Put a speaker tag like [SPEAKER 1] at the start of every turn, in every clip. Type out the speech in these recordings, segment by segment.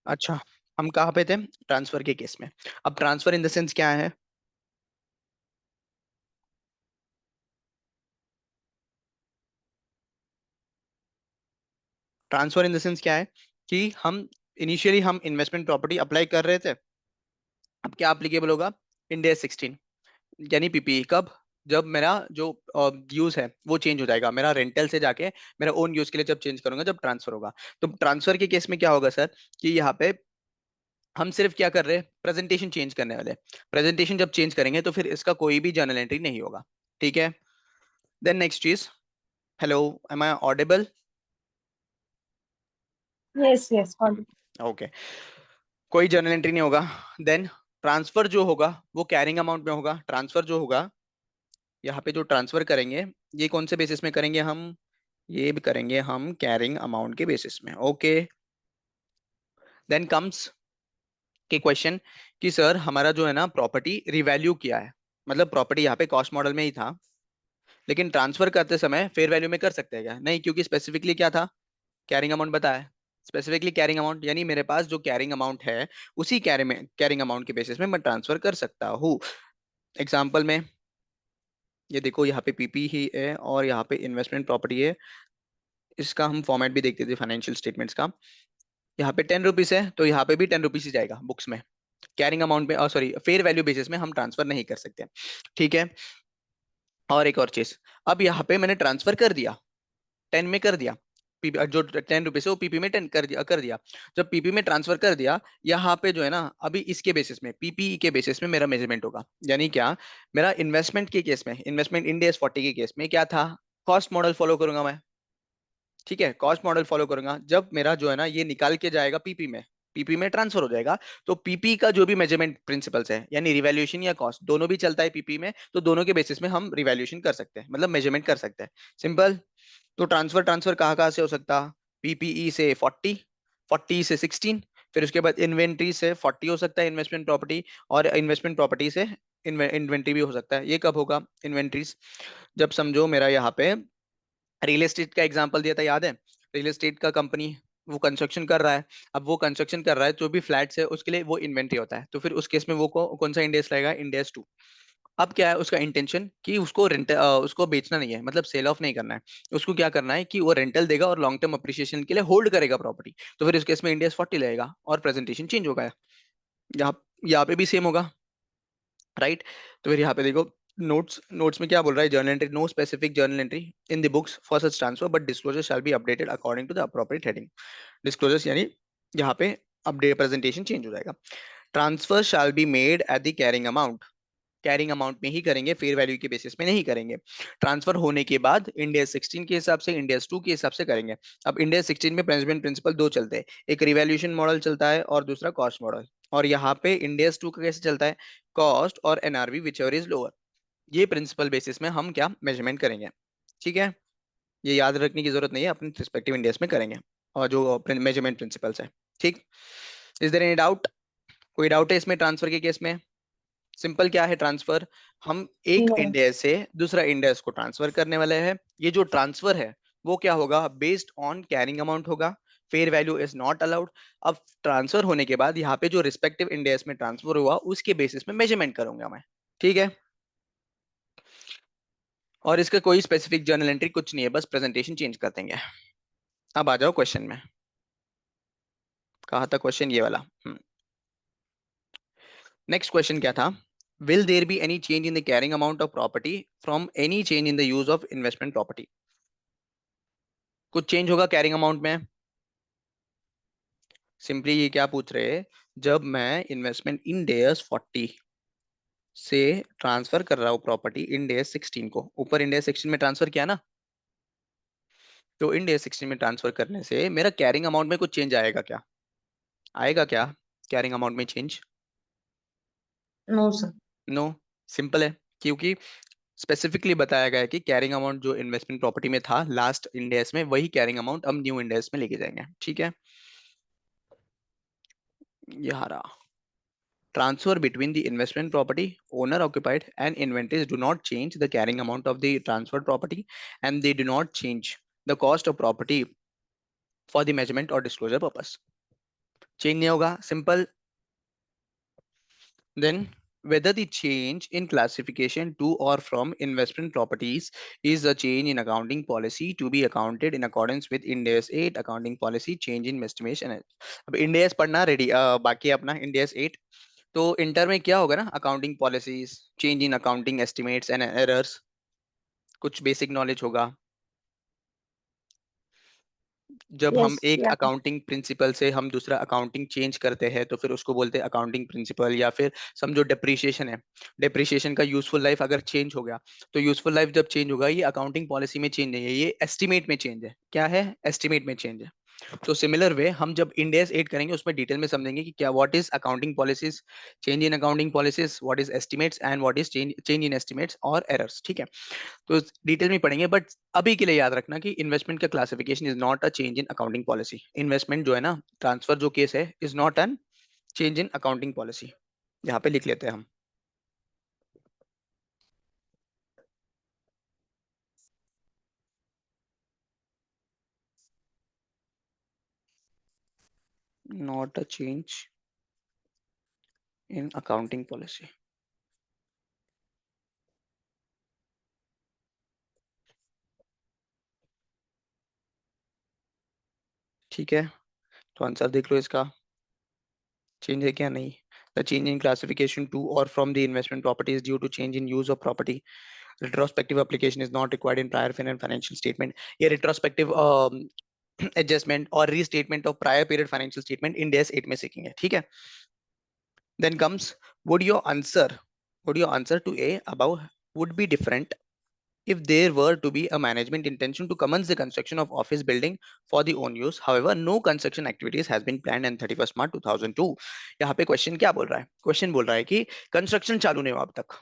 [SPEAKER 1] अच्छा, हम कहाँ पे थे? ट्रांसफर के केस में। अब ट्रांसफर इन द सेंस क्या है? ट्रांसफर इन द सेंस क्या है कि हम इनिशियली हम इन्वेस्टमेंट प्रॉपर्टी अप्लाई कर रहे थे। अब क्या अप्लीकेबल होगा? इंड एस 16, यानी पीपीई कब? जब मेरा जो यूज है वो चेंज हो जाएगा, मेरा रेंटल से जाके मेरा ओन यूज के लिए जब चेंज करूंगा, जब ट्रांसफर होगा। तो ट्रांसफर के केस में क्या होगा सर, कि यहाँ पे हम सिर्फ क्या कर रहे हैं, प्रेजेंटेशन चेंज करने वाले। प्रेजेंटेशन जब चेंज करेंगे तो फिर इसका कोई भी जर्नल एंट्री नहीं होगा। ठीक है। देन नेक्स्ट चीज, hello, am I audible?
[SPEAKER 2] Yes, yes, got it.
[SPEAKER 1] Okay, कोई जर्नल एंट्री नहीं होगा। देन ट्रांसफर जो होगा वो कैरिंग अमाउंट में होगा। ट्रांसफर जो होगा, यहाँ पे जो ट्रांसफर करेंगे, ये कौन से बेसिस में करेंगे हम? ये भी करेंगे हम कैरिंग अमाउंट के बेसिस में। ओके। देन कम्स के क्वेश्चन कि सर हमारा जो है ना प्रॉपर्टी रिवैल्यू किया है, मतलब प्रॉपर्टी यहाँ पे कॉस्ट मॉडल में ही था, लेकिन ट्रांसफर करते समय फेयर वैल्यू में कर सकते हैं क्या? नहीं, क्योंकि स्पेसिफिकली क्या था, कैरिंग अमाउंट बताया। स्पेसिफिकली कैरिंग अमाउंट, यानी मेरे पास जो कैरिंग अमाउंट है उसी कैरिंग अमाउंट के बेसिस में मैं ट्रांसफर कर सकता हूँ। एग्जाम्पल में ये देखो, यहाँ पे पीपी ही है और यहाँ पे इन्वेस्टमेंट प्रॉपर्टी है। इसका हम फॉर्मेट भी देखते थे फाइनेंशियल स्टेटमेंट्स का। यहाँ पे 10 रुपीज है तो यहाँ पे भी 10 रुपीज ही जाएगा बुक्स में। कैरिंग अमाउंट में, सॉरी, फेयर वैल्यू बेसिस में हम ट्रांसफर नहीं कर सकते। ठीक है। और एक और चीज, अब यहाँ पे मैंने ट्रांसफर कर दिया, 10 में कर दिया। जो 10 रुपीज है वो पीपी में 10 कर दिया। जब पीपी में ट्रांसफर कर दिया, यहाँ पे जो है ना, अभी इसके बेसिस में, पीपीई के बेसिस में मेरा मेजरमेंट होगा। यानी क्या, मेरा इन्वेस्टमेंट के केस में, इन्वेस्टमेंट इंड एस 40 के केस में क्या था, कॉस्ट मॉडल फॉलो करूंगा मैं। ठीक है, कॉस्ट मॉडल फॉलो करूंगा। जब मेरा जो है ना ये निकाल के जाएगा पीपी में, पीपी में ट्रांसफर हो जाएगा, तो पीपी का जो भी मेजरमेंट प्रिंसिपल्स है, यानी रिवैल्यूएशन या कॉस्ट, दोनों भी चलता है पीपी में, तो दोनों के बेसिस में हम रिवैल्यूएशन कर सकते हैं, मतलब मेजरमेंट कर सकते हैं। सिंपल। तो ट्रांसफर ट्रांसफर कहाँ कहाँ से हो सकता? पीपीई से 40, 40 से 16, फिर उसके बाद इन्वेंट्री से 40 हो सकता है इन्वेस्टमेंट प्रॉपर्टी, और इन्वेस्टमेंट प्रॉपर्टी से इन्वेंट्री भी हो सकता है। ये कब होगा इन्वेंट्रीज? जब समझो मेरा यहाँ पे रियल एस्टेट का एग्जांपल दिया था, याद है? रियल एस्टेट का कंपनी वो कंस्ट्रक्शन कर रहा है। अब वो कंस्ट्रक्शन कर रहा है, जो भी फ्लैट्स है उसके लिए वो इन्वेंट्री होता है, तो फिर उस केस में वो कौन सा इंडेक्स लगेगा? इंडेक्स 2। अब क्या है उसका इंटेंशन, कि उसको उसको बेचना नहीं है, मतलब सेल ऑफ नहीं करना है। उसको क्या करना है कि वो रेंटल देगा और लॉन्ग टर्म अप्रिसिएशन के लिए होल्ड करेगा प्रॉपर्टी। तो फिर उस केस में इंडेक्स 40 लगेगा और प्रेजेंटेशन चेंज होगा। यहाँ यहाँ पे भी सेम होगा, राइट? तो फिर यहाँ पे देखो, नोट्स, नोट्स में क्या बोल रहा है? Journal entry, no specific journal entry in the books for such transfer but disclosure shall be updated according to the appropriate heading. Disclosures यानी यहाँ पे अपडेट, प्रेजेंटेशन चेंज हो जाएगा। Transfer shall be made at the carrying amount, carrying amount में ही करेंगे, fair value के basis में नहीं करेंगे। ट्रांसफर होने के बाद इंडिया 16 के हिसाब से, इंडिया 2 के हिसाब से करेंगे। अब इंडिया 16 में मैनेजमेंट प्रिंसिपल दो चलते हैं, एक रिवैल्यूएशन मॉडल चलता है और दूसरा कॉस्ट मॉडल। और यहाँ पे इंडिया 2 का कैसे चलता है? कॉस्ट और NRV which ever is lower, ये प्रिंसिपल बेसिस में हम क्या मेजरमेंट करेंगे। ठीक है, ये याद रखने की जरूरत नहीं है, अपने रिस्पेक्टिव इंडियाज में करेंगे, और जो मेजरमेंट प्रिंसिपल्स है। ठीक। Is there any doubt? कोई डाउट है इसमें ट्रांसफर के केस में? सिंपल, क्या है ट्रांसफर, हम एक
[SPEAKER 2] No.
[SPEAKER 1] इंडेक्स से दूसरा इंडेक्स को ट्रांसफर करने वाले हैं। ये जो ट्रांसफर है वो क्या होगा? बेस्ड ऑन कैरिंग अमाउंट होगा, fair value is not allowed. अब ट्रांसफर होने के बाद यहाँ पे जो रिस्पेक्टिव इंडेक्स में ट्रांसफर हुआ उसके बेसिस में मेजरमेंट करूंगा मैं। ठीक है। और इसका कोई स्पेसिफिक जर्नल एंट्री कुछ नहीं है, बस प्रेजेंटेशन चेंज कर देंगे। अब आ जाओ क्वेश्चन में। कहा था क्वेश्चन ये वाला। नेक्स्ट क्वेश्चन क्या था? Will there be any change in the carrying amount of property from any change in the use of investment property? कुछ चेंज होगा कैरिंग अमाउंट में? सिंपली ये क्या पूछ रहे हैं, जब मैं इन्वेस्टमेंट इन डेयर्स 40 से ट्रांसफर कर रहा हूँ प्रॉपर्टी इन डेयर्स 16 को, ऊपर इन डेयर्स 16 में ट्रांसफर किया ना, तो इन डेयर्स 16 में ट्रांसफर करने से मेरा कैरिंग अमाउंट में कुछ चेंज आएगा क्या? आएगा क्या कैरिंग अमाउंट में change?
[SPEAKER 2] No, sir.
[SPEAKER 1] No. Simple है, क्योंकि स्पेसिफिकली बताया गया है कि कैरिंग अमाउंट जो इन्वेस्टमेंट प्रॉपर्टी में था लास्ट इंडेक्स में, वही कैरिंग अमाउंट हम न्यू इंडेक्स में लेके जाएंगे। ठीक है। ये रहा, transfer between the investment property owner occupied and inventories do not change the carrying amount of the transferred property, and they do not change the cost of property for the measurement or disclosure purpose. Change नहीं होगा, simple. Then, whether the change in classification to or from investment properties is a change in accounting policy to be accounted in accordance with Ind AS 8 accounting policy change in estimation है। अब Ind AS पढ़ना ready, बाकी अपना Ind AS 8। तो inter में क्या होगा ना, accounting policies, change in accounting estimates and errors, कुछ बेसिक नॉलेज होगा। जब हम
[SPEAKER 2] Yes,
[SPEAKER 1] एक
[SPEAKER 2] yeah.
[SPEAKER 1] अकाउंटिंग प्रिंसिपल से हम दूसरा अकाउंटिंग चेंज करते हैं तो फिर उसको बोलते हैं अकाउंटिंग प्रिंसिपल। या फिर समझो डिप्रिशिएशन है, डिप्रिशिएशन का यूजफुल लाइफ अगर चेंज हो गया, तो यूजफुल लाइफ जब चेंज होगा, ये अकाउंटिंग पॉलिसी में चेंज नहीं है, ये एस्टिमेट में चेंज है। क्या है? एस्टिमेट में चेंज है। तो सिमिलर वे हम जब इंड एस 8 करेंगे उसमें डिटेल में समझेंगे कि क्या, what is accounting policies, change in accounting policies, what is estimates and what is change in estimates और एरर्स। ठीक है, तो डिटेल में पढ़ेंगे। बट अभी के लिए याद रखना कि इन्वेस्टमेंट का classification is not a change in accounting policy. Investment जो है ना, ट्रांसफर जो केस है, is not an change in accounting policy. यहाँ पे लिख लेते हैं हम, not a change in accounting policy. ठीक है, तो आंसर देख लो इसका, चेंज है क्या? नहीं। The change in classification to और from the investment property is due to change in use of property. Retrospective application is not required in prior financial statement। ये retrospective adjustment और restatement of prior period financial statement Ind AS 8 में सीखेंगे। ठीक है। Then comes, would your answer would your answer to A above would be different if there were to be a management intention to commence the construction of office building for the own use, however no construction activities has been planned on 31st March 2002। यहाँ पे question क्या बोल रहा है? Question बोल रहा है कि कंस्ट्रक्शन चालू नहीं हुआ अब तक।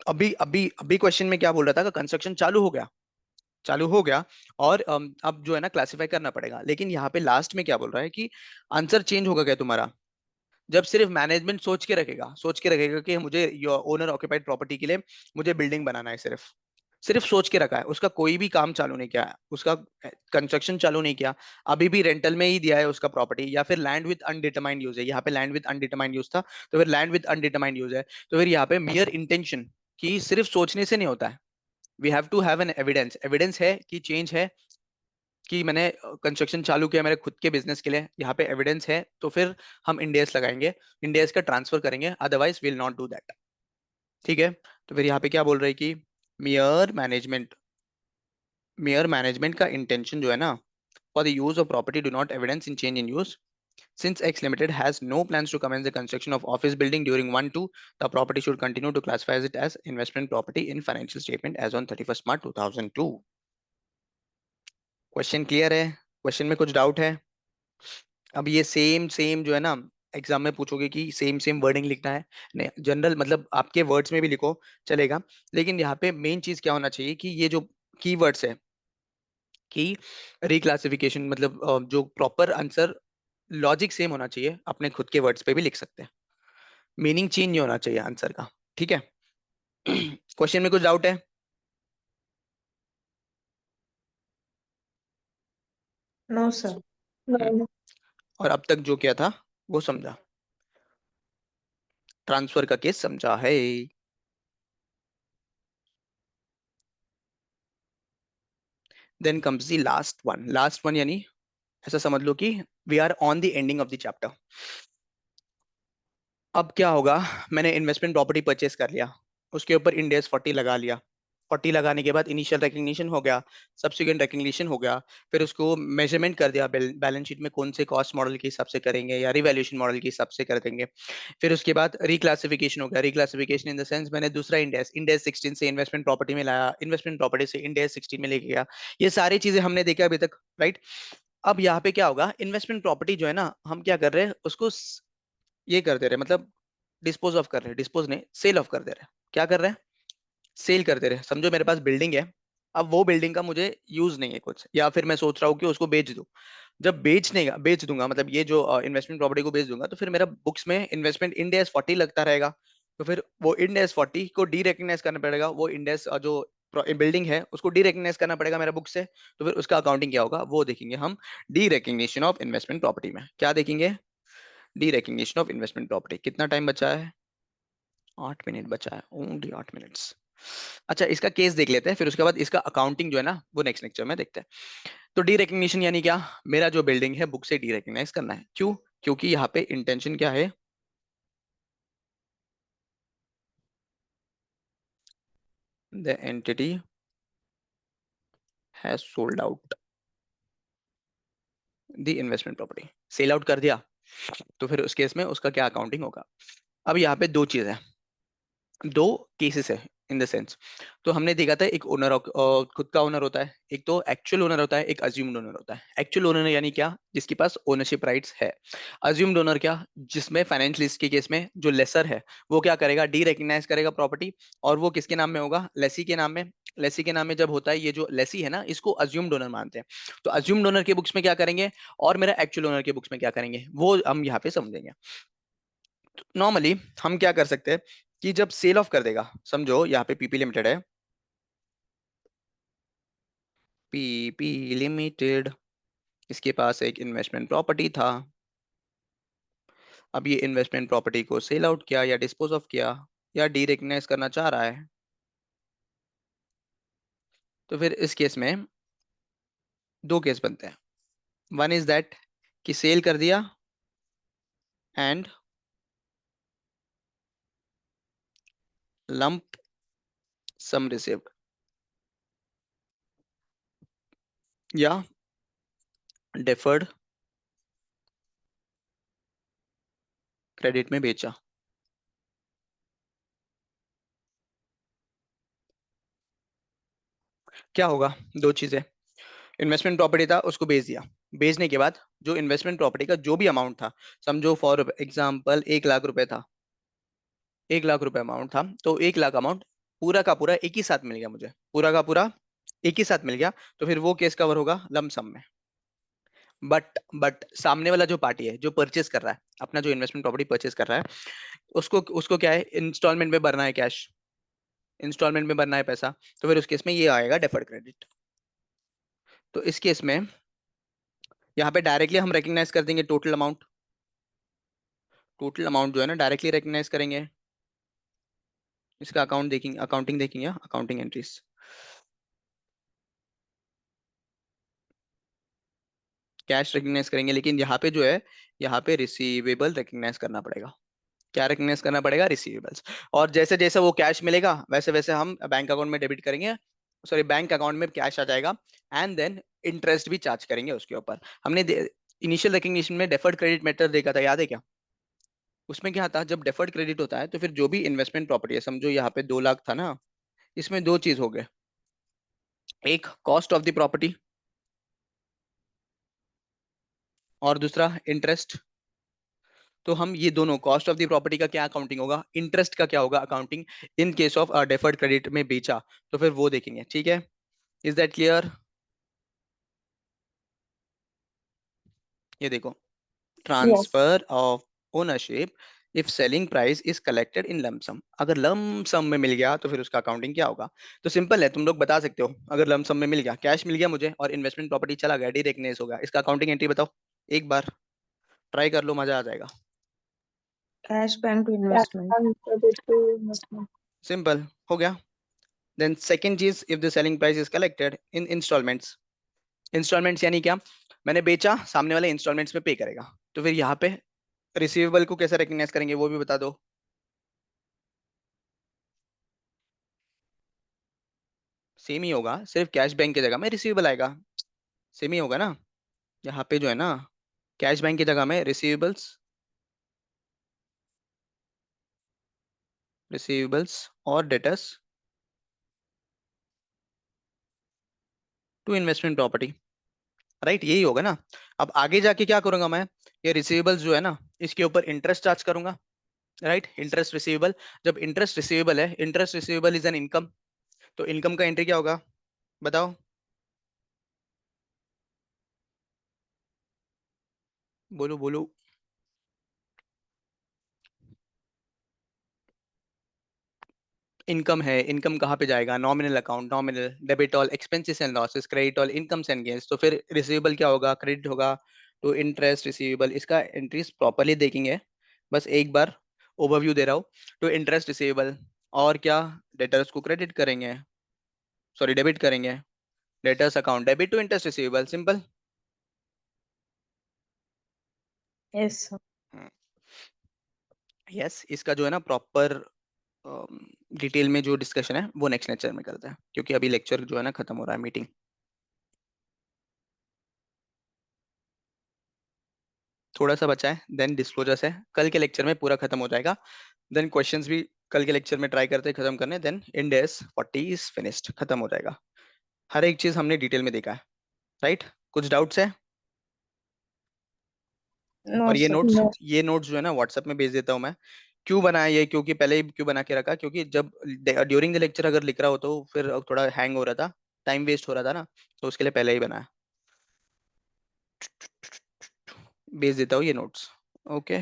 [SPEAKER 1] अभी अभी अभी क्वेश्चन में क्या बोल रहा था कि कंस्ट्रक्शन चालू हो गया, चालू हो गया। और अब जो है ना क्लासिफाई करना पड़ेगा। लेकिन यहाँ पे लास्ट में क्या बोल रहा है कि आंसर चेंज होगा क्या तुम्हारा, जब सिर्फ मैनेजमेंट सोच के रखेगा कि मुझे ओनर ऑक्यूपाइड प्रॉपर्टी के लिए मुझे बिल्डिंग बनाना है, सिर्फ सिर्फ सोच के रखा है, उसका कोई भी काम चालू नहीं किया है, उसका कंस्ट्रक्शन चालू नहीं किया, अभी भी रेंटल में ही दिया है उसका प्रॉपर्टी। या फिर लैंड विद अनडिटरमाइंड यूज है, यहाँ पे लैंड विद अनडिटरमाइंड यूज था, तो फिर लैंड विद अनडिटरमाइंड यूज है। तो फिर यहाँ पे मियर इंटेंशन, कि सिर्फ सोचने से नहीं होता है, we have to have an evidence, evidence है कि चेंज है, कि मैंने कंस्ट्रक्शन चालू किया मेरे खुद के बिजनेस के लिए, यहाँ पे एविडेंस है, तो फिर हम इंडेस लगाएंगे, इंडेस का ट्रांसफर करेंगे, otherwise will not do that. ठीक है, तो फिर यहाँ पे क्या बोल रहे हैं कि मियर मैनेजमेंट, मियर मैनेजमेंट का इंटेंशन जो है ना, for the use of property do not evidence in change in use. Since X Limited has no plans to commence the construction of office building during 1-2, the property should continue to classify it as investment property in financial statement as on 31st March 2002। Question clear है? Question में कुछ doubt है? अब ये same same जो है ना, exam में पूछोगे कि सेम सेम वर्डिंग लिखना है, नहीं जनरल मतलब आपके वर्ड्स में भी लिखो चलेगा। लेकिन यहाँ पे मेन चीज क्या होना चाहिए कि ये जो कीवर्ड्स है, कि रिक्लासिफिकेशन मतलब जो प्रॉपर आंसर, लॉजिक सेम होना चाहिए, अपने खुद के वर्ड्स पे भी लिख सकते हैं, मीनिंग चेंज नहीं होना चाहिए आंसर का। ठीक है। क्वेश्चन में कुछ डाउट है?
[SPEAKER 2] No, sir.
[SPEAKER 1] हम्म,
[SPEAKER 2] No.
[SPEAKER 1] और अब तक जो किया था वो समझा, ट्रांसफर का केस समझा है। Then comes the last one यानी ऐसा समझ लो कि we are on the ending of the chapter. अब क्या होगा, मैंने इन्वेस्टमेंट प्रॉपर्टी परचेस कर लिया, उसके ऊपर इंड एस 40 लगा लिया, 40 लगाने के बाद इनिशियल रिकग्निशन हो गया, सब्सिक्वेंट रिकग्निशन हो गया, फिर उसको मेजरमेंट कर दिया, बैलेंस शीट में कौन से कॉस्ट मॉडल के हिसाब से करेंगे या रिवैल्यूएशन मॉडल के हिसाब से कर देंगे। फिर उसके बाद रिक्लासिफिकेशन हो गया, रिक्लासिफिकेशन इन द सेंस मैंने दूसरा इंडेस 16 से इन्वेस्टमेंट प्रॉपर्टी में लाया, इन्वेस्टमेंट प्रॉपर्टी से इंडेस 16 में लेके गया। ये सारी चीजें हमने देखा अभी तक, राइट। अब यहाँ पे क्या होगा, इन्वेस्टमेंट प्रॉपर्टी जो है ना, हम क्या कर रहे हैं उसको ये कर दे रहे हैं, मतलब डिस्पोज ऑफ कर रहे हैं, डिस्पोज नहीं, सेल ऑफ कर दे रहे हैं। क्या कर रहे हैं? सेल कर दे रहे हैं। समझो मेरे पास बिल्डिंग है, अब वो बिल्डिंग का मुझे यूज नहीं है कुछ, या फिर मैं सोच रहा हूँ कि उसको बेच दूं। जब बेच दूंगा, मतलब ये जो इन्वेस्टमेंट प्रॉपर्टी को बेच दूंगा, तो फिर मेरा बुक्स में इन्वेस्टमेंट इंड एस 40 लगता रहेगा। तो फिर वो इंड एस 40 को डी रेकग्नाइज करना पड़ेगा, वो इंड एस जो बिल्डिंग है उसको डी रेकग्नाइज करना पड़ेगा मेरा बुक से। तो फिर उसका अकाउंटिंग क्या होगा वो देखेंगे हम, D recognition of investment property में। क्या देखेंगे? D recognition of investment property. कितना टाइम बचा है? 8 मिनट बचा है, ओनली 8 मिनट्स। अच्छा, इसका केस देख लेते हैं, फिर उसके बाद इसका अकाउंटिंग जो है ना वो नेक्स्ट लेक्चर में देखते हैं। तो डी रिकग्निशन यानी क्या? मेरा जो बिल्डिंग है बुक से डी रिकग्नाइज करना है। क्यों? क्योंकि यहाँ पे इंटेंशन क्या है? The entity has sold out the investment property. Sell out कर दिया, तो फिर उस केस में उसका क्या अकाउंटिंग होगा? अब यहाँ पे दो चीज है, दो केसेस है इन द सेंस। तो हमने देखा था एक ओनर खुद का ओनर होता है, एक तो एक्चुअल ओनर होता है, एक अज्यूम्ड ओनर होता है। एक्चुअल ओनर यानी क्या? जिसके पास ओनरशिप राइट्स है। अज्यूम्ड ओनर क्या? जिसमें फाइनेंशियल रिस्क के केस में जो लेसर है वो क्या करेगा? डी रिकग्नाइज करेगा प्रॉपर्टी, और वो किसके नाम में होगा? लेसी के नाम में। लेसी के नाम में जब होता है, ये जो लेसी है ना इसको अज्यूम्ड ओनर मानते हैं। तो अज्यूम्ड ओनर के बुक्स में क्या करेंगे, और मेरा एक्चुअल ओनर के बुक्स में क्या करेंगे, वो हम यहाँ पे समझेंगे। नॉर्मली हम क्या कर सकते हैं कि जब सेल ऑफ कर देगा, समझो यहाँ पे पीपी लिमिटेड है, पीपी लिमिटेड, इसके पास एक इन्वेस्टमेंट प्रॉपर्टी था। अब ये इन्वेस्टमेंट प्रॉपर्टी को सेल आउट किया या डिस्पोज ऑफ किया या डी रिकग्नाइज करना चाह रहा है। तो फिर इस केस में दो केस बनते हैं। वन इज दैट कि सेल कर दिया एंड लंप सम रिसीव्ड, या डेफर्ड क्रेडिट में बेचा। क्या होगा? दो चीजें। इन्वेस्टमेंट प्रॉपर्टी था, उसको बेच दिया। बेचने के बाद जो इन्वेस्टमेंट प्रॉपर्टी का जो भी अमाउंट था, समझो फॉर एग्जांपल 1 लाख रुपए था, 1 लाख रुपए अमाउंट था, तो 1 लाख अमाउंट पूरा का पूरा एक ही साथ मिल गया मुझे, पूरा का पूरा एक ही साथ मिल गया। तो फिर वो केस कवर होगा लमसम में। बट सामने वाला जो पार्टी है जो परचेस कर रहा है, अपना जो इन्वेस्टमेंट प्रॉपर्टी परचेस कर रहा है, उसको उसको क्या है, इंस्टॉलमेंट में भरना है कैश, इंस्टॉलमेंट में भरना है पैसा। तो फिर उस केस में ये आएगा डेफर्ड क्रेडिट। तो इस केस में यहाँ पे डायरेक्टली हम रेकग्नाइज कर देंगे टोटल अमाउंट। टोटल अमाउंट जो है ना डायरेक्टली रिकग्नाइज करेंगे। इसका अकाउंट देखेंगे, अकाउंटिंग देखेंगे, अकाउंटिंग एंट्रीज। कैश रिकग्नाइज करेंगे, लेकिन यहाँ पे जो है, यहाँ पे रिसीवेबल रिकग्नाइज करना पड़ेगा। क्या रिकग्नाइज करना पड़ेगा? रिसीवेबल्स। और जैसे जैसे वो कैश मिलेगा वैसे वैसे हम बैंक अकाउंट में डेबिट करेंगे, सॉरी बैंक अकाउंट में कैश आ जाएगा, एंड देन इंटरेस्ट भी चार्ज करेंगे उसके ऊपर। हमने इनिशियल रिकग्निशन में डेफर्ड क्रेडिट मेथड देखा था, याद है क्या? उसमें क्या था, जब डेफर्ड क्रेडिट होता है तो फिर जो भी इन्वेस्टमेंट प्रॉपर्टी है, समझो यहाँ पे 2 लाख था ना, इसमें दो चीज हो गए, एक कॉस्ट ऑफ द प्रॉपर्टी और दूसरा इंटरेस्ट। तो हम ये दोनों कॉस्ट ऑफ द प्रॉपर्टी का क्या अकाउंटिंग होगा, इंटरेस्ट का क्या होगा accounting, in case of deferred credit में बेचा, तो फिर वो देखेंगे। ठीक है, इज दैट क्लियर? ये देखो,
[SPEAKER 2] Yes.
[SPEAKER 1] Transfer of ownership if selling price is collected in lump sum. अगर लमसम में मिल गया तो फिर उसका अकाउंटिंग क्या होगा? तो सिंपल है, तुम लोग बता सकते हो। अगर लमसम में मिल गया, कैश मिल गया मुझे और इन्वेस्टमेंट प्रॉपर्टी चला गया, डायरेक्ट नेस होगा, इसका अकाउंटिंग एंट्री बताओ। एक बार ट्राई कर लो, मजा आ जाएगा।
[SPEAKER 2] Cash bank to
[SPEAKER 3] Cash
[SPEAKER 2] investment.
[SPEAKER 3] and credit to investment.
[SPEAKER 1] Simple हो गया। देन सेकंड चीज, if the selling price is collected in installments. Installments यानी क्या? मैंने बेचा, सामने वाले इंस्टॉलमेंट्स में पे करेगा। तो फिर यहाँ पे रिसीवेबल को कैसे रिकग्नाइज करेंगे वो भी बता दो। सेम ही होगा, सिर्फ कैश बैंक की जगह में रिसीवेबल आएगा। सेम ही होगा ना। यहाँ पे जो है ना, कैश बैंक की जगह में रिसीवेबल्स, रिसीवेबल्स और debtors to investment property. Right, यही होगा ना। अब आगे जाके क्या करूंगा मैं, ये रिसीवेबल्स जो है ना इसके ऊपर इंटरेस्ट चार्ज करूंगा। Right, interest receivable. जब इंटरेस्ट रिसीवेबल है, interest receivable is an income, तो इनकम का एंट्री क्या होगा बताओ? बोलो बोलो। इनकम है, इनकम कहाँ पे जाएगा? Nominal account, nominal debit all expenses and losses, credit all incomes and gains. तो फिर रिसीवेबल क्या होगा? क्रेडिट होगा। टू इंटरेस्ट रिसीवेबल, इसका एंट्रीज प्रॉपरली देखेंगे, बस एक बार ओवरव्यू दे रहा हूँ। टू इंटरेस्ट रिसीवेबल, और क्या, डेटर्स को क्रेडिट करेंगे, सॉरी डेबिट करेंगे, debtors account debit to interest receivable, simple.
[SPEAKER 2] Yes, sir.
[SPEAKER 1] Yes, इसका जो है ना प्रॉपर डिटेल में जो डिस्कशन है वो नेक्स्ट लेक्चर में करते हैं, क्योंकि अभी लेक्चर जो है ना खत्म हो रहा है, मीटिंग थोड़ा सा बचा है, देन डिस्क्लोजर्स है, कल के लेक्चर में पूरा खत्म हो जाएगा। देन क्वेश्चंस भी कल के लेक्चर में ट्राई करते हैं खत्म करने, then Ind AS 40 is finished, खत्म हो जाएगा। हर एक चीज हमने डिटेल में देखा है, राइट? कुछ डाउट्स है?
[SPEAKER 2] No,
[SPEAKER 1] और
[SPEAKER 2] sir.
[SPEAKER 3] No.
[SPEAKER 1] ये नोट्स जो है ना व्हाट्सएप में भेज देता हूँ मैं। क्यों बनाया ये, क्योंकि पहले ही क्यों बना के रखा, क्योंकि जब ड्यूरिंग द लेक्चर अगर लिख रहा हो तो फिर थोड़ा हैंग हो रहा था, टाइम वेस्ट हो रहा था ना, तो उसके लिए पहले ही बनाया। भेज देता हूँ ये नोट्स। ओके।